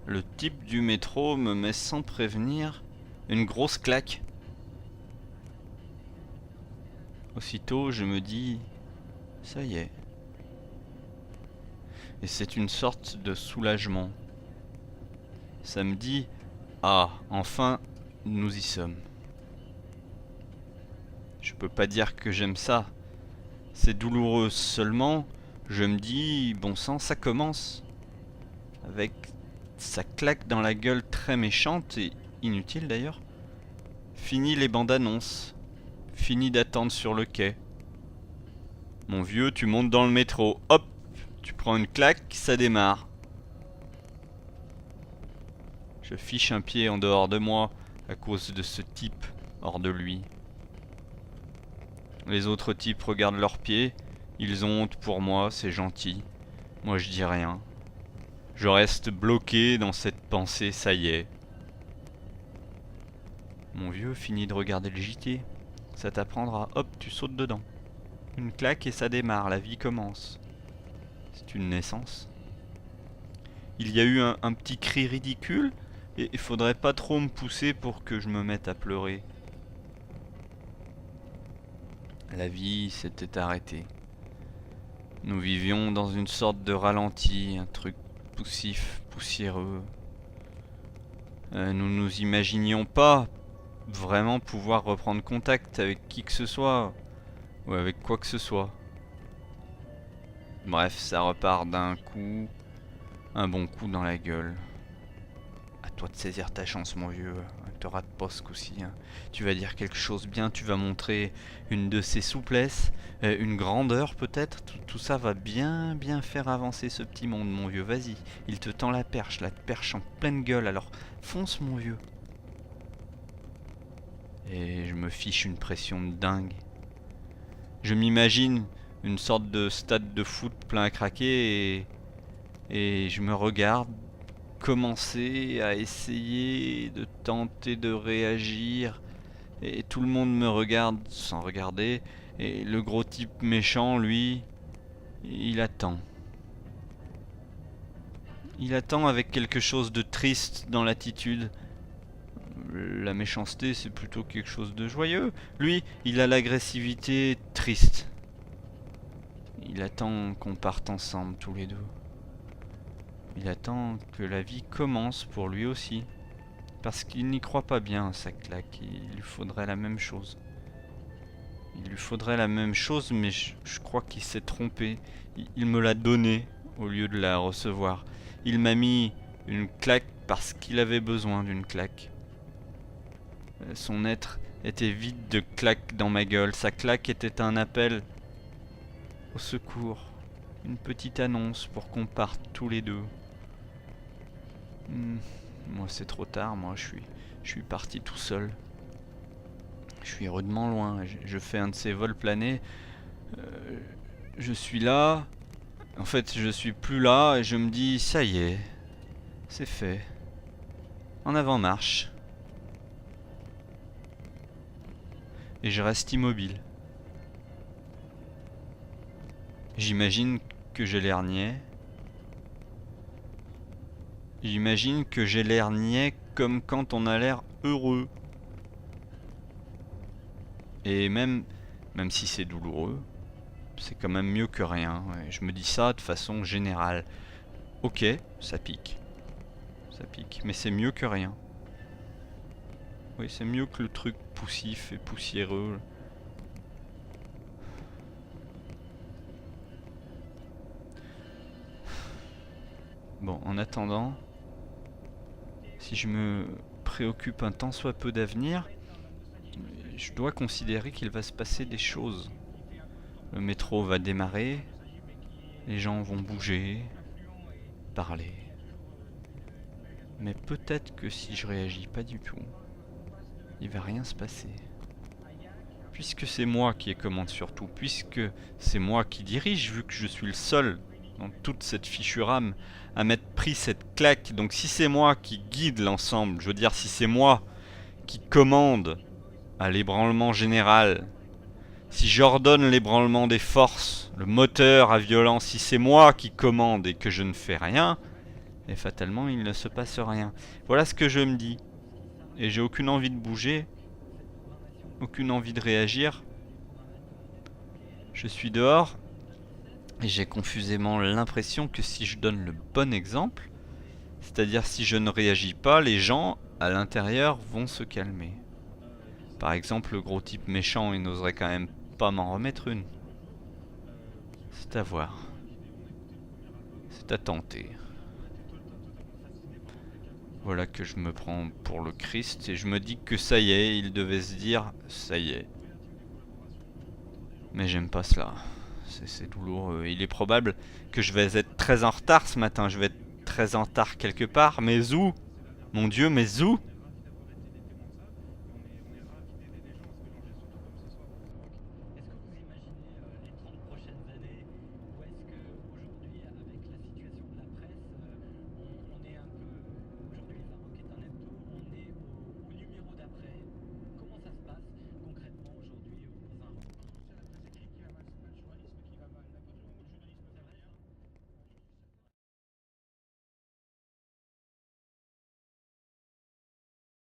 Le type du métro me met sans prévenir une grosse claque. Aussitôt, je me dis, ça y est. Et c'est une sorte de soulagement. Ça me dit, ah, enfin, nous y sommes. Je peux pas dire que j'aime ça. C'est douloureux seulement. Je me dis, bon sang, ça commence. Avec sa claque dans la gueule très méchante et inutile d'ailleurs. Fini les bandes annonces. Fini d'attendre sur le quai. Mon vieux, tu montes dans le métro. Hop, tu prends une claque, ça démarre. Je fiche un pied en dehors de moi à cause de ce type hors de lui. Les autres types regardent leurs pieds. Ils ont honte pour moi, c'est gentil. Moi je dis rien. Je reste bloqué dans cette pensée, ça y est. Mon vieux finit de regarder le JT. Ça t'apprendra, hop, tu sautes dedans. Une claque et ça démarre, la vie commence. C'est une naissance. Il y a eu un petit cri ridicule et il faudrait pas trop me pousser pour que je me mette à pleurer. La vie s'était arrêtée. Nous vivions dans une sorte de ralenti, un truc poussif, poussiéreux. Nous nous imaginions pas vraiment pouvoir reprendre contact avec qui que ce soit, ou avec quoi que ce soit. Bref, ça repart d'un coup, un bon coup dans la gueule. À toi de saisir ta chance, mon vieux. Te rate pas ce coup-ci. Hein. Tu vas dire quelque chose bien, tu vas montrer une de ses souplesses, une grandeur peut-être. Tout ça va bien faire avancer ce petit monde, mon vieux. Vas-y, il te tend la perche en pleine gueule. Alors fonce, mon vieux. Et je me fiche une pression de dingue. Je m'imagine une sorte de stade de foot plein à craquer et je me regarde commencer à essayer de tenter de réagir et tout le monde me regarde sans regarder et le gros type méchant lui il attend. Il attend avec quelque chose de triste dans l'attitude. La méchanceté c'est plutôt quelque chose de joyeux. Lui il a l'agressivité triste. Il attend qu'on parte ensemble tous les deux. Il attend que la vie commence pour lui aussi. Parce qu'il n'y croit pas bien à sa claque. Il lui faudrait la même chose. Il lui faudrait la même chose, mais je crois qu'il s'est trompé. Il me l'a donnée au lieu de la recevoir. Il m'a mis une claque parce qu'il avait besoin d'une claque. Son être était vide de claques dans ma gueule. Sa claque était un appel au secours. Une petite annonce pour qu'on parte tous les deux. Moi c'est trop tard, moi je suis parti tout seul. Je suis rudement loin, je fais un de ces vols planés. Je suis là, en fait je suis plus là et je me dis ça y est, c'est fait. En avant marche. Et je reste immobile. J'imagine que j'ai l'air niais. J'imagine que j'ai l'air niais comme quand on a l'air heureux. Et même si c'est douloureux, c'est quand même mieux que rien. Et je me dis ça de façon générale. Ok, ça pique. Ça pique, mais c'est mieux que rien. Oui, c'est mieux que le truc poussif et poussiéreux. Bon, en attendant, si je me préoccupe un tant soit peu d'avenir, je dois considérer qu'il va se passer des choses. Le métro va démarrer, les gens vont bouger, parler. Mais peut-être que si je réagis pas du tout, il va rien se passer. Puisque c'est moi qui ai commande sur tout, puisque c'est moi qui dirige, vu que je suis le seul dans toute cette fichue rame à m'être pris cette claque. Donc si c'est moi qui guide l'ensemble, je veux dire si c'est moi qui commande à l'ébranlement général, si j'ordonne l'ébranlement des forces, le moteur à violence, si c'est moi qui commande et que je ne fais rien, Et fatalement, il ne se passe rien. Voilà ce que je me dis. Et j'ai aucune envie de bouger. Aucune envie de réagir. Je suis dehors. Et j'ai confusément l'impression que si je donne le bon exemple, c'est-à-dire si je ne réagis pas, les gens à l'intérieur vont se calmer. Par exemple, le gros type méchant, il n'oserait quand même pas m'en remettre une. C'est à voir. C'est à tenter. Voilà que je me prends pour le Christ et je me dis que ça y est, il devait se dire ça y est. Mais j'aime pas cela. C'est douloureux. Il est probable que je vais être très en retard ce matin. Je vais être très en retard quelque part. Mais où? Mon Dieu, mais où?